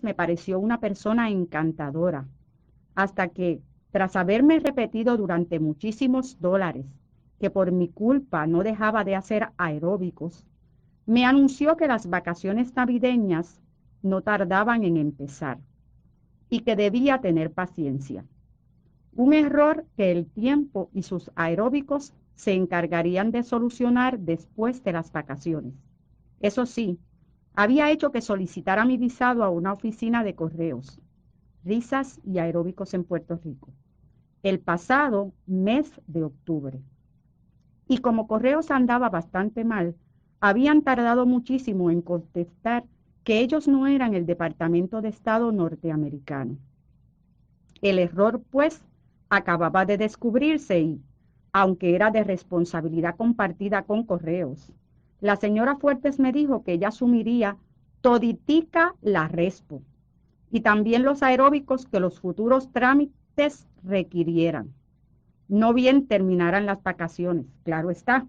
me pareció una persona encantadora, hasta que, tras haberme repetido durante muchísimos dólares que por mi culpa no dejaba de hacer aeróbicos, me anunció que las vacaciones navideñas no tardaban en empezar y que debía tener paciencia. Un error que el tiempo y sus aeróbicos se encargarían de solucionar después de las vacaciones. Eso sí, había hecho que solicitara mi visado a una oficina de correos, risas y aeróbicos en Puerto Rico, el pasado mes de octubre. Y como correos andaba bastante mal, habían tardado muchísimo en contestar que ellos no eran el Departamento de Estado norteamericano. El error, pues, acababa de descubrirse y, aunque era de responsabilidad compartida con correos, la señora Fuertes me dijo que ella asumiría toditica la respo y también los aeróbicos que los futuros trámites requirieran. No bien terminaran las vacaciones, claro está,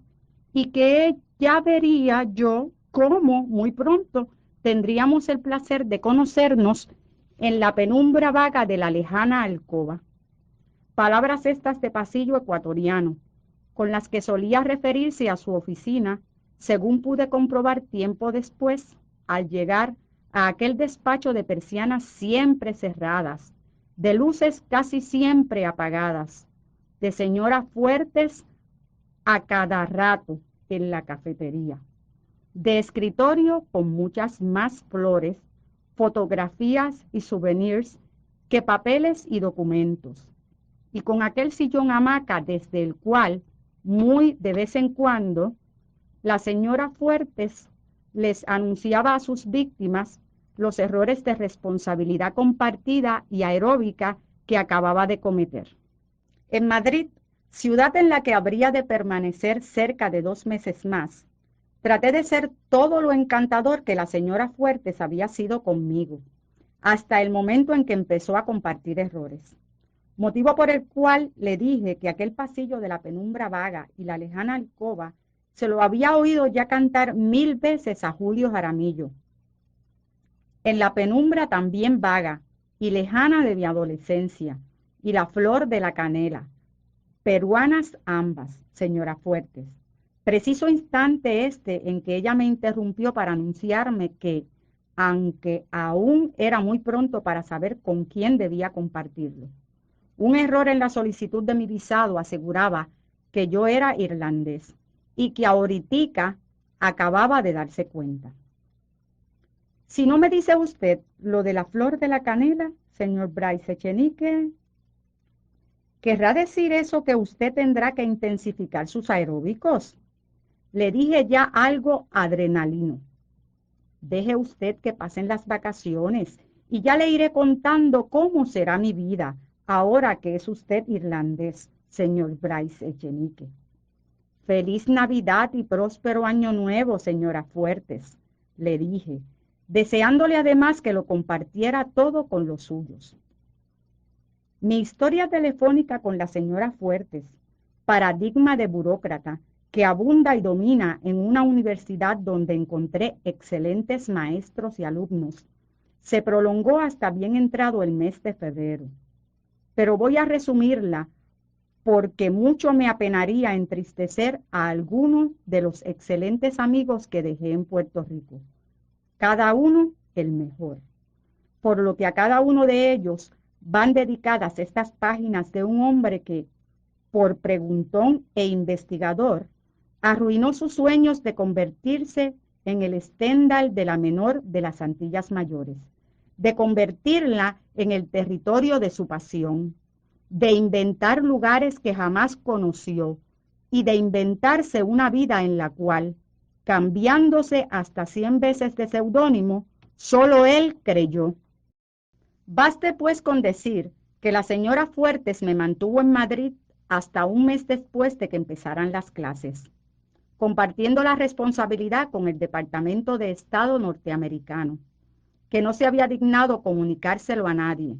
y que ya vería yo cómo muy pronto tendríamos el placer de conocernos en la penumbra vaga de la lejana alcoba. Palabras estas de pasillo ecuatoriano, con las que solía referirse a su oficina, según pude comprobar tiempo después, al llegar a aquel despacho de persianas siempre cerradas, de luces casi siempre apagadas, de señoras fuertes a cada rato en la cafetería, de escritorio con muchas más flores, fotografías y souvenirs que papeles y documentos, y con aquel sillón hamaca desde el cual, muy de vez en cuando, la señora Fuertes les anunciaba a sus víctimas los errores de responsabilidad compartida y aeróbica que acababa de cometer. En Madrid, ciudad en la que habría de permanecer cerca de 2 meses más, traté de ser todo lo encantador que la señora Fuertes había sido conmigo, hasta el momento en que empezó a compartir errores. Motivo por el cual le dije que aquel pasillo de la penumbra vaga y la lejana alcoba se lo había oído ya cantar 1000 veces a Julio Jaramillo. En la penumbra también vaga y lejana de mi adolescencia, y la flor de la canela, peruanas ambas, señora Fuertes. Preciso instante este en que ella me interrumpió para anunciarme que, aunque aún era muy pronto para saber con quién debía compartirlo, un error en la solicitud de mi visado aseguraba que yo era irlandés y que ahoritica acababa de darse cuenta. Si no me dice usted lo de la flor de la canela, señor Bryce Echenique, ¿querrá decir eso que usted tendrá que intensificar sus aeróbicos? Le dije ya algo adrenalino. Deje usted que pasen las vacaciones y ya le iré contando cómo será mi vida ahora que es usted irlandés, señor Bryce Echenique. Feliz Navidad y próspero Año Nuevo, señora Fuertes, le dije, deseándole además que lo compartiera todo con los suyos. Mi historia telefónica con la señora Fuertes, paradigma de burócrata que abunda y domina en una universidad donde encontré excelentes maestros y alumnos, se prolongó hasta bien entrado el mes de febrero. Pero voy a resumirla porque mucho me apenaría entristecer a alguno de los excelentes amigos que dejé en Puerto Rico, cada uno el mejor, por lo que a cada uno de ellos van dedicadas estas páginas de un hombre que, por preguntón e investigador, arruinó sus sueños de convertirse en el Stendhal de la menor de las Antillas Mayores, de convertirla en el territorio de su pasión, de inventar lugares que jamás conoció y de inventarse una vida en la cual, cambiándose hasta 100 veces de seudónimo, solo él creyó. Baste pues con decir que la señora Fuertes me mantuvo en Madrid hasta un mes después de que empezaran las clases, compartiendo la responsabilidad con el Departamento de Estado norteamericano, que no se había dignado comunicárselo a nadie.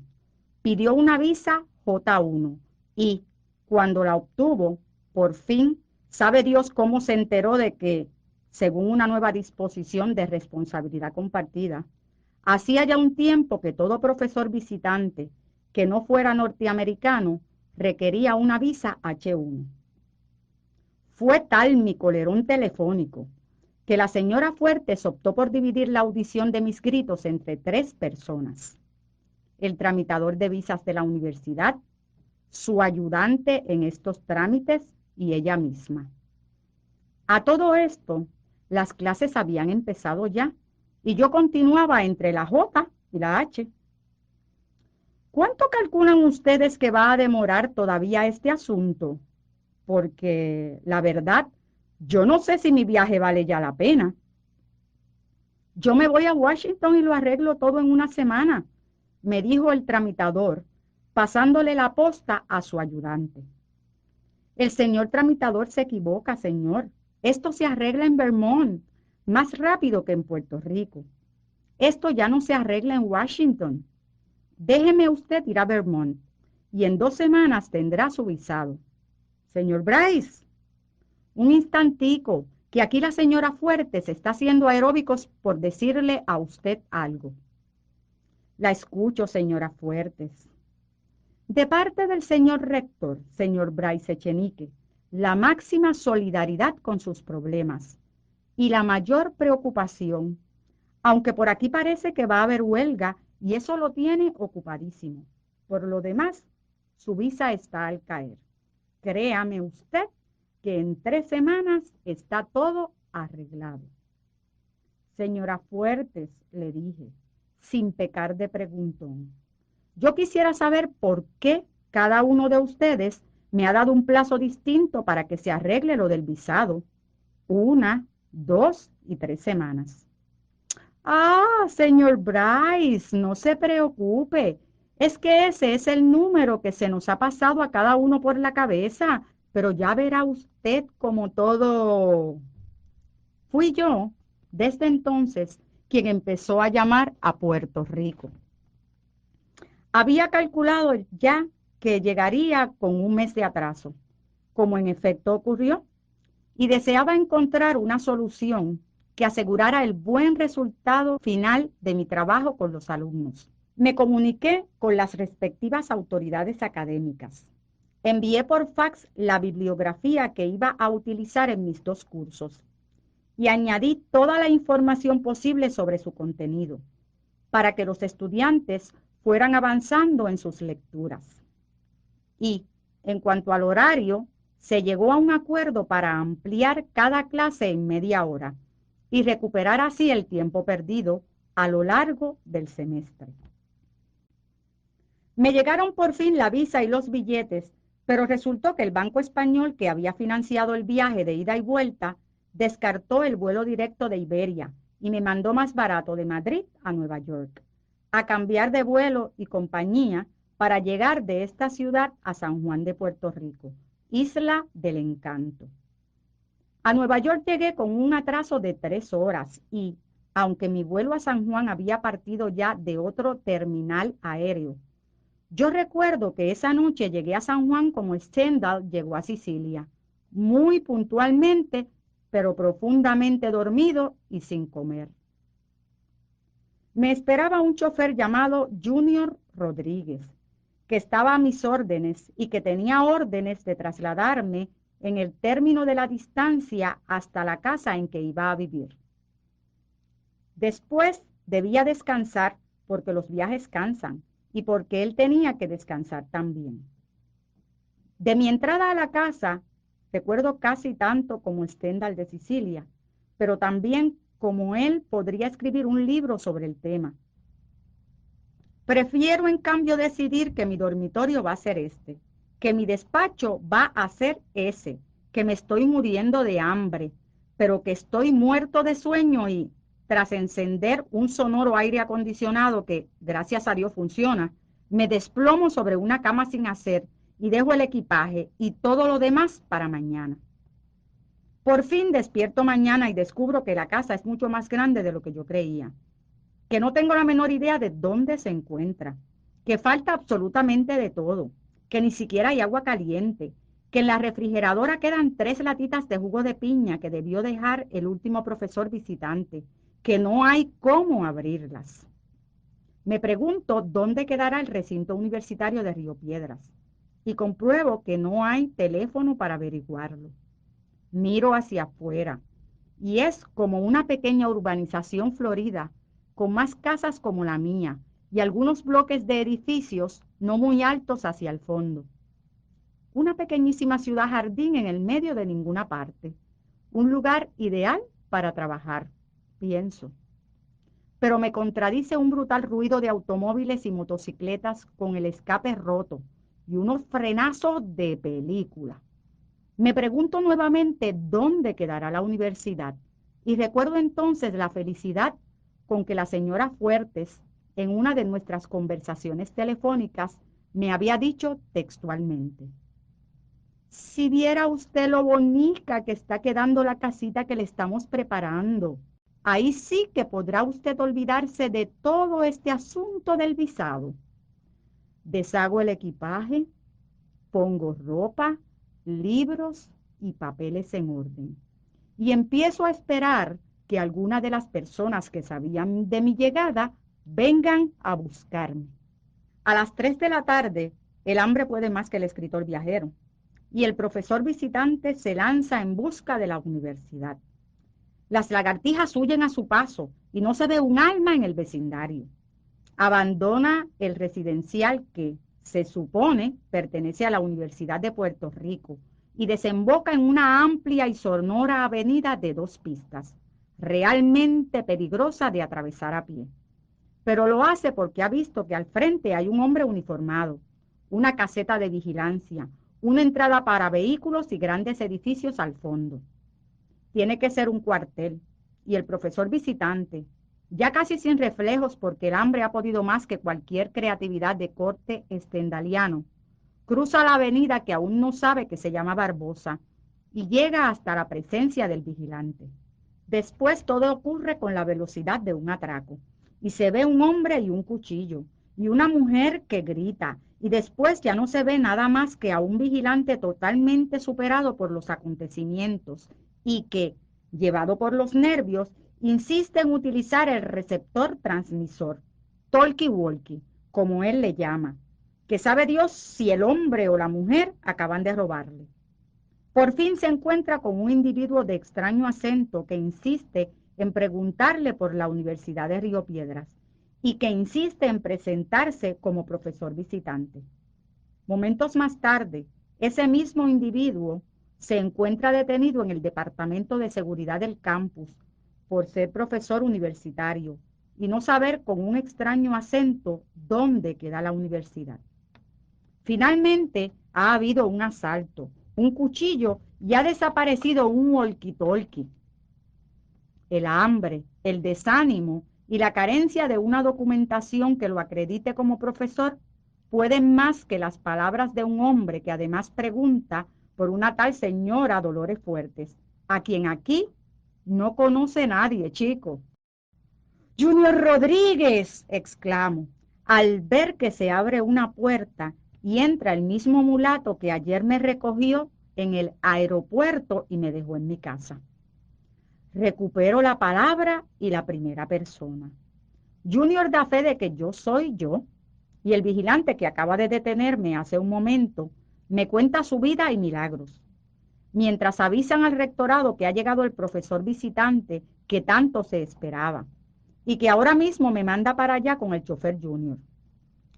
Pidió una visa J1 y, cuando la obtuvo, por fin, sabe Dios cómo se enteró de que, según una nueva disposición de responsabilidad compartida, Hacía ya un tiempo que todo profesor visitante que no fuera norteamericano requería una visa H1. Fue tal mi colerón telefónico que la señora Fuertes optó por dividir la audición de mis gritos entre 3 personas: el tramitador de visas de la universidad, su ayudante en estos trámites y ella misma. A todo esto, las clases habían empezado ya y yo continuaba entre la J y la H. ¿Cuánto calculan ustedes que va a demorar todavía este asunto? Porque, la verdad, yo no sé si mi viaje vale ya la pena. Yo me voy a Washington y lo arreglo todo en una semana, me dijo el tramitador, pasándole la posta a su ayudante. El señor tramitador se equivoca, señor. Esto se arregla en Vermont, más rápido que en Puerto Rico. Esto ya no se arregla en Washington. Déjeme usted ir a Vermont y en 2 semanas tendrá su visado. Señor Bryce, un instantico, que aquí la señora Fuertes está haciendo aeróbicos por decirle a usted algo. La escucho, señora Fuertes. De parte del señor rector, señor Bryce Echenique, la máxima solidaridad con sus problemas y la mayor preocupación, aunque por aquí parece que va a haber huelga y eso lo tiene ocupadísimo. Por lo demás, su visa está al caer. Créame usted que en 3 semanas está todo arreglado. Señora Fuertes, le dije, sin pecar de preguntón, yo quisiera saber por qué cada uno de ustedes me ha dado un plazo distinto para que se arregle lo del visado. 1, 2 y 3 semanas. Ah, señor Bryce, no se preocupe. Es que ese es el número que se nos ha pasado a cada uno por la cabeza, pero ya verá usted como todo. Fui yo, desde entonces, quien empezó a llamar a Puerto Rico. Había calculado ya que llegaría con 1 mes de atraso, como en efecto ocurrió, y deseaba encontrar una solución que asegurara el buen resultado final de mi trabajo con los alumnos. Me comuniqué con las respectivas autoridades académicas. Envié por fax la bibliografía que iba a utilizar en mis 2 cursos y añadí toda la información posible sobre su contenido para que los estudiantes fueran avanzando en sus lecturas. Y, en cuanto al horario, se llegó a un acuerdo para ampliar cada clase en media hora y recuperar así el tiempo perdido a lo largo del semestre. Me llegaron por fin la visa y los billetes, pero resultó que el Banco Español que había financiado el viaje de ida y vuelta descartó el vuelo directo de Iberia y me mandó más barato de Madrid a Nueva York, a cambiar de vuelo y compañía para llegar de esta ciudad a San Juan de Puerto Rico, Isla del Encanto. A Nueva York llegué con un atraso de 3 horas y, aunque mi vuelo a San Juan había partido ya de otro terminal aéreo, yo recuerdo que esa noche llegué a San Juan como Stendhal llegó a Sicilia, muy puntualmente, pero profundamente dormido y sin comer. Me esperaba un chofer llamado Junior Rodríguez, que estaba a mis órdenes y que tenía órdenes de trasladarme en el término de la distancia hasta la casa en que iba a vivir. Después debía descansar porque los viajes cansan y porque él tenía que descansar también. De mi entrada a la casa, recuerdo casi tanto como Stendhal de Sicilia, pero también como él podría escribir un libro sobre el tema. Prefiero, en cambio, decidir que mi dormitorio va a ser este, que mi despacho va a ser ese, que me estoy muriendo de hambre, pero que estoy muerto de sueño y, tras encender un sonoro aire acondicionado que, gracias a Dios, funciona, me desplomo sobre una cama sin hacer y dejo el equipaje y todo lo demás para mañana. Por fin despierto mañana y descubro que la casa es mucho más grande de lo que yo creía, que no tengo la menor idea de dónde se encuentra, que falta absolutamente de todo, que ni siquiera hay agua caliente, que en la refrigeradora quedan 3 latitas de jugo de piña que debió dejar el último profesor visitante, que no hay cómo abrirlas. Me pregunto dónde quedará el recinto universitario de Río Piedras y compruebo que no hay teléfono para averiguarlo. Miro hacia afuera y es como una pequeña urbanización florida con más casas como la mía y algunos bloques de edificios no muy altos hacia el fondo. Una pequeñísima ciudad jardín en el medio de ninguna parte. Un lugar ideal para trabajar, pienso. Pero me contradice un brutal ruido de automóviles y motocicletas con el escape roto y unos frenazos de película. Me pregunto nuevamente dónde quedará la universidad y recuerdo entonces la felicidad con que la señora Fuertes, en una de nuestras conversaciones telefónicas, me había dicho textualmente: si viera usted lo bonita que está quedando la casita que le estamos preparando, ahí sí que podrá usted olvidarse de todo este asunto del visado. Deshago el equipaje, pongo ropa, libros y papeles en orden y empiezo a esperar que alguna de las personas que sabían de mi llegada vengan a buscarme. A las 3 de la tarde, el hambre puede más que el escritor viajero, y el profesor visitante se lanza en busca de la universidad. Las lagartijas huyen a su paso y no se ve un alma en el vecindario. Abandona el residencial que, se supone, pertenece a la Universidad de Puerto Rico y desemboca en una amplia y sonora avenida de 2 pistas, realmente peligrosa de atravesar a pie. Pero lo hace porque ha visto que al frente hay un hombre uniformado, una caseta de vigilancia, una entrada para vehículos y grandes edificios al fondo. Tiene que ser un cuartel, y el profesor visitante, ya casi sin reflejos porque el hambre ha podido más que cualquier creatividad de corte estendaliano, cruza la avenida que aún no sabe que se llama Barbosa y llega hasta la presencia del vigilante. Después todo ocurre con la velocidad de un atraco y se ve un hombre y un cuchillo y una mujer que grita y después ya no se ve nada más que a un vigilante totalmente superado por los acontecimientos y que, llevado por los nervios, insiste en utilizar el receptor transmisor, talkie-walkie, como él le llama, que sabe Dios si el hombre o la mujer acaban de robarle. Por fin se encuentra con un individuo de extraño acento que insiste en preguntarle por la Universidad de Río Piedras y que insiste en presentarse como profesor visitante. Momentos más tarde, ese mismo individuo se encuentra detenido en el Departamento de Seguridad del campus por ser profesor universitario y no saber con un extraño acento dónde queda la universidad. Finalmente, ha habido un asalto, un cuchillo y ha desaparecido un walkie-talkie. El hambre, el desánimo y la carencia de una documentación que lo acredite como profesor pueden más que las palabras de un hombre que además pregunta por una tal señora Dolores Fuertes, a quien aquí no conoce nadie, chico. Junior Rodríguez, exclamo, al ver que se abre una puerta y entra el mismo mulato que ayer me recogió en el aeropuerto y me dejó en mi casa. Recupero la palabra y la primera persona. Junior da fe de que yo soy yo, y el vigilante que acaba de detenerme hace un momento me cuenta su vida y milagros, mientras avisan al rectorado que ha llegado el profesor visitante que tanto se esperaba y que ahora mismo me manda para allá con el chofer Junior,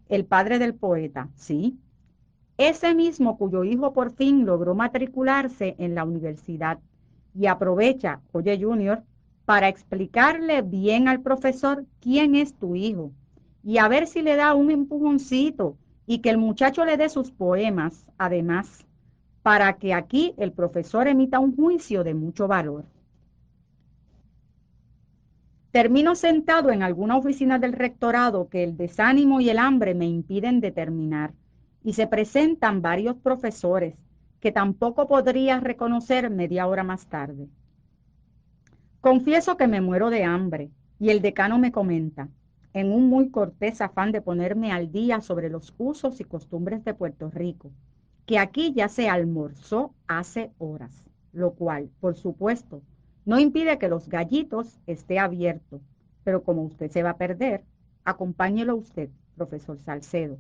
el padre del poeta, sí, ese mismo cuyo hijo por fin logró matricularse en la universidad y aprovecha, oye Junior, para explicarle bien al profesor quién es tu hijo y a ver si le da un empujoncito y que el muchacho le dé sus poemas, además, para que aquí el profesor emita un juicio de mucho valor. Termino sentado en alguna oficina del rectorado que el desánimo y el hambre me impiden determinar, y se presentan varios profesores que tampoco podría reconocer media hora más tarde. Confieso que me muero de hambre, y el decano me comenta, en un muy cortés afán de ponerme al día sobre los usos y costumbres de Puerto Rico, que aquí ya se almorzó hace horas, lo cual, por supuesto, no impide que los gallitos esté abierto, pero como usted se va a perder, Acompáñelo usted, profesor Salcedo.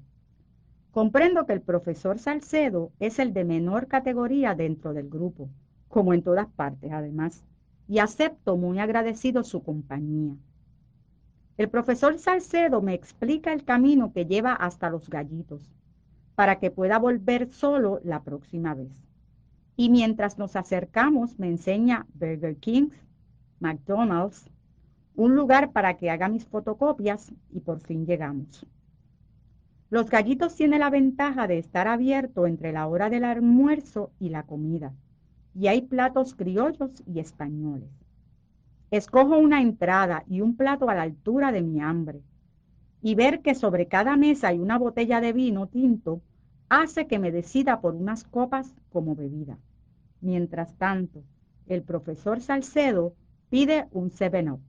Comprendo que el profesor Salcedo es el de menor categoría dentro del grupo, como en todas partes además, y acepto muy agradecido su compañía. El profesor Salcedo me explica el camino que lleva hasta Los Gallitos, para que pueda volver solo la próxima vez. Y mientras nos acercamos me enseña Burger King, McDonald's, un lugar para que haga mis fotocopias y por fin llegamos. Los Gallitos tiene la ventaja de estar abierto entre la hora del almuerzo y la comida, y hay platos criollos y españoles. Escojo una entrada y un plato a la altura de mi hambre, y ver que sobre cada mesa hay una botella de vino tinto hace que me decida por unas copas como bebida. Mientras tanto, el profesor Salcedo pide un 7-Up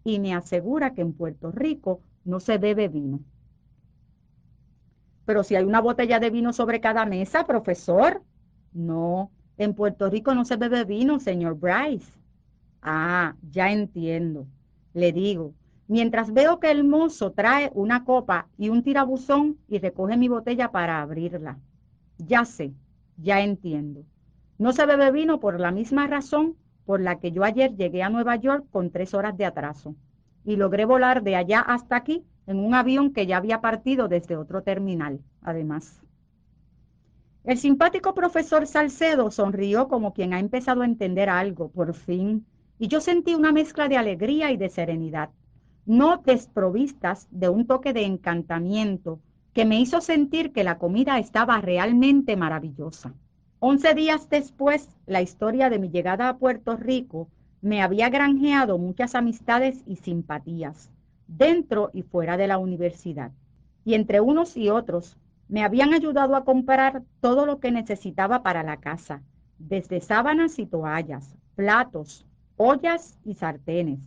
y me asegura que en Puerto Rico no se bebe vino. Pero si hay una botella de vino sobre cada mesa, profesor. No, en Puerto Rico no se bebe vino, señor Bryce. Ah, ya entiendo. Le digo, mientras veo que el mozo trae una copa y un tirabuzón y recoge mi botella para abrirla. Ya sé, ya entiendo. No se bebe vino por la misma razón por la que yo ayer llegué a Nueva York con 3 horas de atraso y logré volar de allá hasta aquí en un avión que ya había partido desde otro terminal, además. El simpático profesor Salcedo sonrió como quien ha empezado a entender algo, por fin, y yo sentí una mezcla de alegría y de serenidad, no desprovistas de un toque de encantamiento que me hizo sentir que la comida estaba realmente maravillosa. 11 días después, la historia de mi llegada a Puerto Rico me había granjeado muchas amistades y simpatías, dentro y fuera de la universidad, y entre unos y otros me habían ayudado a comprar todo lo que necesitaba para la casa, desde sábanas y toallas, platos, ollas y sartenes,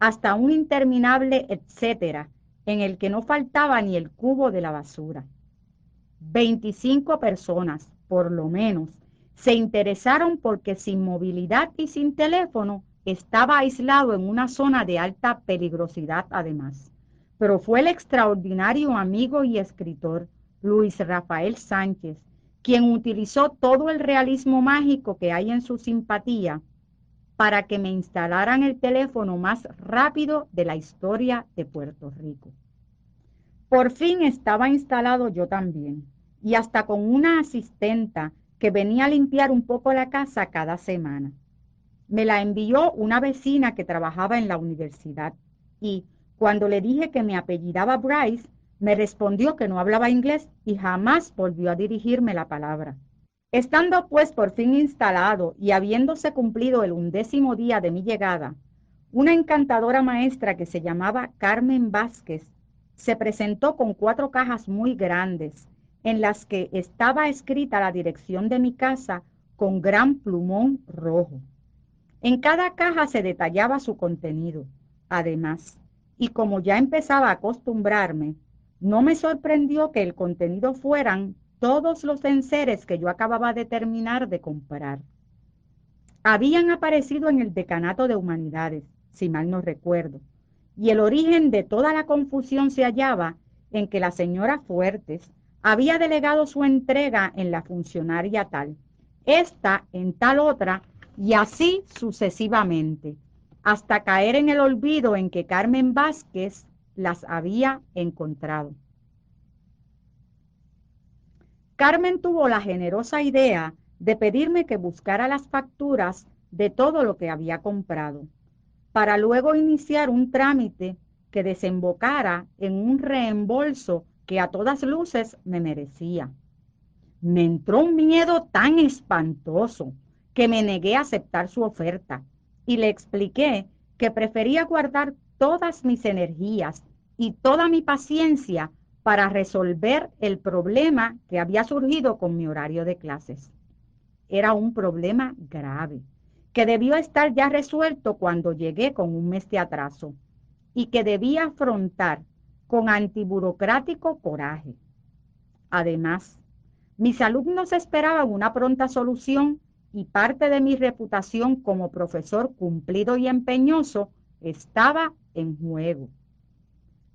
hasta un interminable etcétera, en el que no faltaba ni el cubo de la basura. 25 personas, por lo menos, se interesaron porque sin movilidad y sin teléfono estaba aislado en una zona de alta peligrosidad además. Pero fue el extraordinario amigo y escritor Luis Rafael Sánchez quien utilizó todo el realismo mágico que hay en su simpatía para que me instalaran el teléfono más rápido de la historia de Puerto Rico. Por fin estaba instalado yo también, y hasta con una asistenta que venía a limpiar un poco la casa cada semana. Me la envió una vecina que trabajaba en la universidad, y cuando le dije que me apellidaba Bryce, me respondió que no hablaba inglés y jamás volvió a dirigirme la palabra. Estando pues por fin instalado y habiéndose cumplido el 11º día de mi llegada, una encantadora maestra que se llamaba Carmen Vázquez se presentó con 4 cajas muy grandes en las que estaba escrita la dirección de mi casa con gran plumón rojo. En cada caja se detallaba su contenido, además, y como ya empezaba a acostumbrarme, no me sorprendió que el contenido fueran todos los enseres que yo acababa de terminar de comprar. Habían aparecido en el Decanato de Humanidades, si mal no recuerdo, y el origen de toda la confusión se hallaba en que la señora Fuertes había delegado su entrega en la funcionaria tal, esta en tal otra, y así sucesivamente, hasta caer en el olvido en que Carmen Vázquez las había encontrado. Carmen tuvo la generosa idea de pedirme que buscara las facturas de todo lo que había comprado, para luego iniciar un trámite que desembocara en un reembolso que a todas luces me merecía. Me entró un miedo tan espantoso que me negué a aceptar su oferta y le expliqué que prefería guardar todas mis energías y toda mi paciencia para resolver el problema que había surgido con mi horario de clases. Era un problema grave, que debió estar ya resuelto cuando llegué con un mes de atraso y que debía afrontar con antiburocrático coraje. Además, mis alumnos esperaban una pronta solución y parte de mi reputación como profesor cumplido y empeñoso estaba en juego.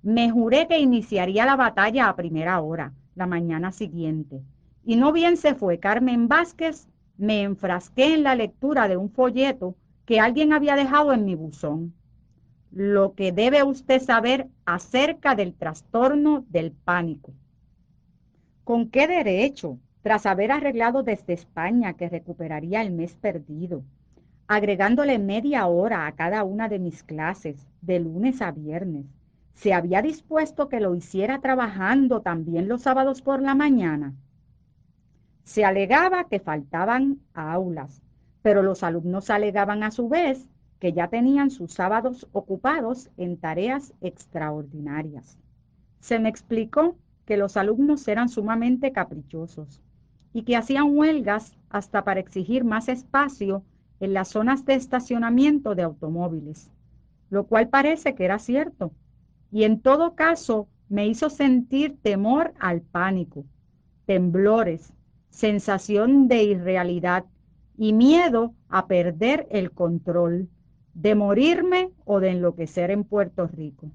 Me juré que iniciaría la batalla a primera hora, la mañana siguiente. Y no bien se fue Carmen Vázquez, me enfrasqué en la lectura de un folleto que alguien había dejado en mi buzón. Lo que debe usted saber acerca del trastorno del pánico. ¿Con qué derecho? Tras haber arreglado desde España que recuperaría el mes perdido, agregándole media hora a cada una de mis clases, de lunes a viernes, ¿se había dispuesto que lo hiciera trabajando también los sábados por la mañana? Se alegaba que faltaban aulas, pero los alumnos alegaban a su vez que ya tenían sus sábados ocupados en tareas extraordinarias. Se me explicó que los alumnos eran sumamente caprichosos y que hacían huelgas hasta para exigir más espacio en las zonas de estacionamiento de automóviles, lo cual parece que era cierto. Y en todo caso me hizo sentir temor al pánico, temblores, sensación de irrealidad y miedo a perder el control, de morirme o de enloquecer en Puerto Rico.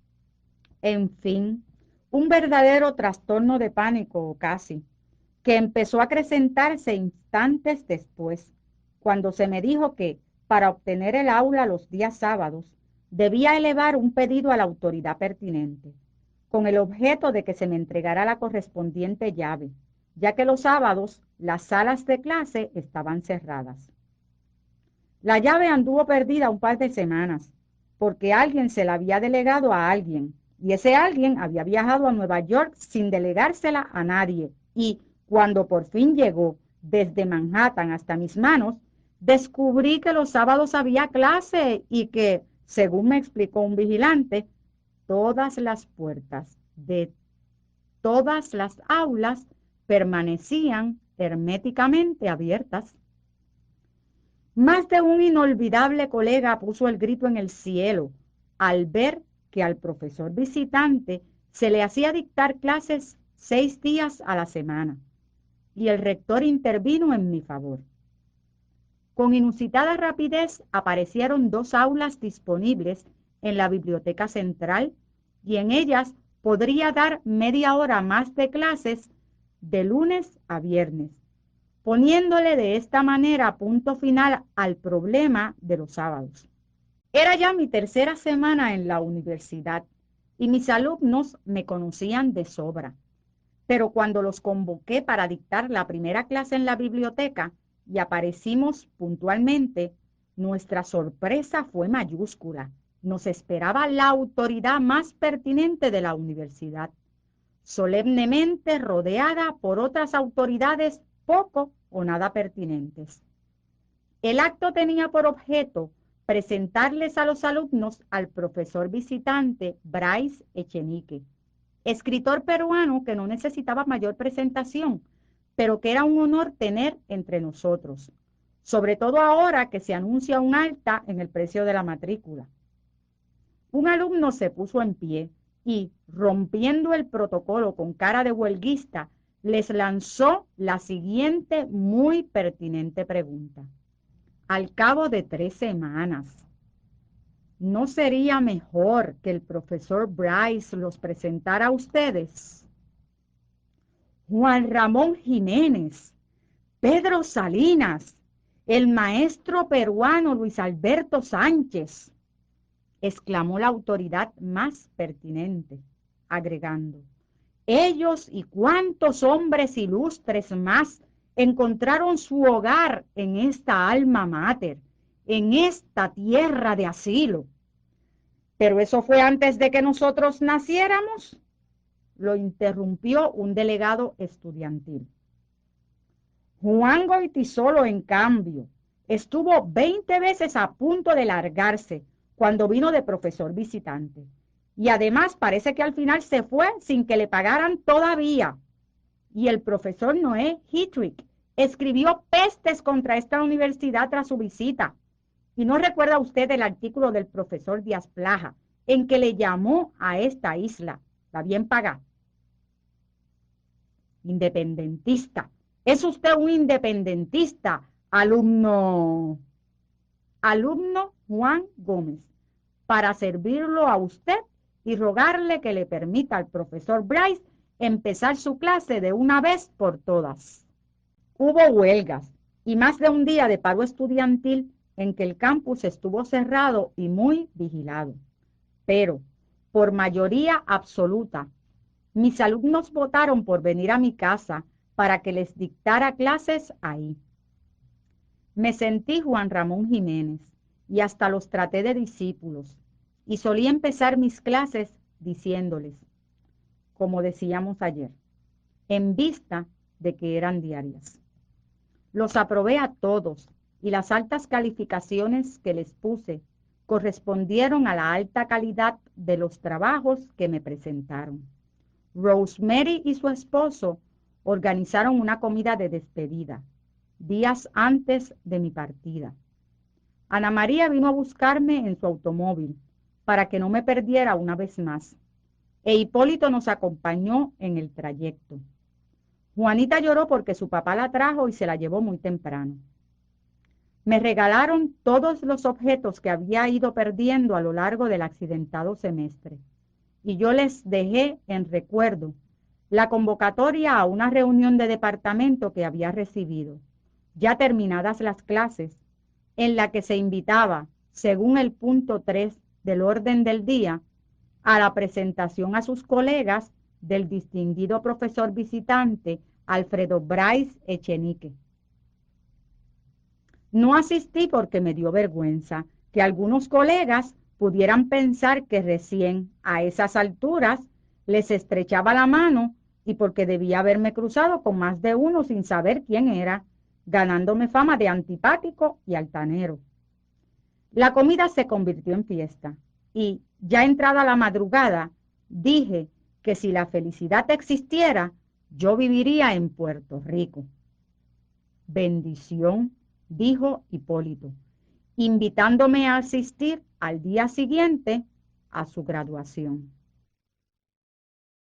En fin, un verdadero trastorno de pánico, o casi, que empezó a acrecentarse instantes después, cuando se me dijo que, para obtener el aula los días sábados, debía elevar un pedido a la autoridad pertinente, con el objeto de que se me entregara la correspondiente llave, ya que los sábados las salas de clase estaban cerradas. La llave anduvo perdida un par de semanas, porque alguien se la había delegado a alguien, y ese alguien había viajado a Nueva York sin delegársela a nadie, y cuando por fin llegó desde Manhattan hasta mis manos, descubrí que los sábados había clase y que, según me explicó un vigilante, todas las puertas de todas las aulas permanecían herméticamente abiertas. Más de un inolvidable colega puso el grito en el cielo al ver que al profesor visitante se le hacía dictar clases 6 días a la semana, y el rector intervino en mi favor. Con inusitada rapidez aparecieron 2 aulas disponibles en la biblioteca central, y en ellas podría dar media hora más de clases de lunes a viernes, poniéndole de esta manera punto final al problema de los sábados. Era ya mi tercera semana en la universidad y mis alumnos me conocían de sobra, pero cuando los convoqué para dictar la primera clase en la biblioteca y aparecimos puntualmente, nuestra sorpresa fue mayúscula. Nos esperaba la autoridad más pertinente de la universidad, solemnemente rodeada por otras autoridades poco o nada pertinentes. El acto tenía por objeto presentarles a los alumnos al profesor visitante Bryce Echenique, escritor peruano que no necesitaba mayor presentación, pero que era un honor tener entre nosotros, sobre todo ahora que se anuncia un alta en el precio de la matrícula. Un alumno se puso en pie y, rompiendo el protocolo con cara de huelguista, les lanzó la siguiente muy pertinente pregunta. Al cabo de 3 semanas, ¿no sería mejor que el profesor Bryce los presentara a ustedes? Juan Ramón Jiménez, Pedro Salinas, el maestro peruano Luis Alberto Sánchez, exclamó la autoridad más pertinente, agregando, ellos y cuántos hombres ilustres más encontraron su hogar en esta alma mater, en esta tierra de asilo. Pero eso fue antes de que nosotros naciéramos, lo interrumpió un delegado estudiantil. Juan Goytisolo, en cambio, estuvo 20 veces a punto de largarse cuando vino de profesor visitante. Y además parece que al final se fue sin que le pagaran todavía. Y el profesor Noé Hittrick escribió pestes contra esta universidad tras su visita. ¿Y no recuerda usted el artículo del profesor Díaz Plaja en que le llamó a esta isla la bien pagada? Independentista. ¿Es usted un independentista, alumno? Alumno Juan Gómez, para servirlo a usted y rogarle que le permita al profesor Bryce empezar su clase de una vez por todas. Hubo huelgas y más de un día de paro estudiantil en que el campus estuvo cerrado y muy vigilado. Pero, por mayoría absoluta, mis alumnos votaron por venir a mi casa para que les dictara clases ahí. Me sentí Juan Ramón Jiménez y hasta los traté de discípulos y solía empezar mis clases diciéndoles, como decíamos ayer, en vista de que eran diarias. Los aprobé a todos y las altas calificaciones que les puse correspondieron a la alta calidad de los trabajos que me presentaron. Rosemary y su esposo organizaron una comida de despedida, días antes de mi partida. Ana María vino a buscarme en su automóvil para que no me perdiera una vez más, e Hipólito nos acompañó en el trayecto. Juanita lloró porque su papá la trajo y se la llevó muy temprano. Me regalaron todos los objetos que había ido perdiendo a lo largo del accidentado semestre, y yo les dejé en recuerdo la convocatoria a una reunión de departamento que había recibido, ya terminadas las clases, en la que se invitaba, según el punto 3 del orden del día, a la presentación a sus colegas del distinguido profesor visitante Alfredo Bryce Echenique. No asistí porque me dio vergüenza que algunos colegas pudieran pensar que recién a esas alturas les estrechaba la mano y porque debía haberme cruzado con más de uno sin saber quién era, ganándome fama de antipático y altanero. La comida se convirtió en fiesta y, ya entrada la madrugada, dije que si la felicidad existiera, yo viviría en Puerto Rico. Bendición, dijo Hipólito, invitándome a asistir al día siguiente a su graduación.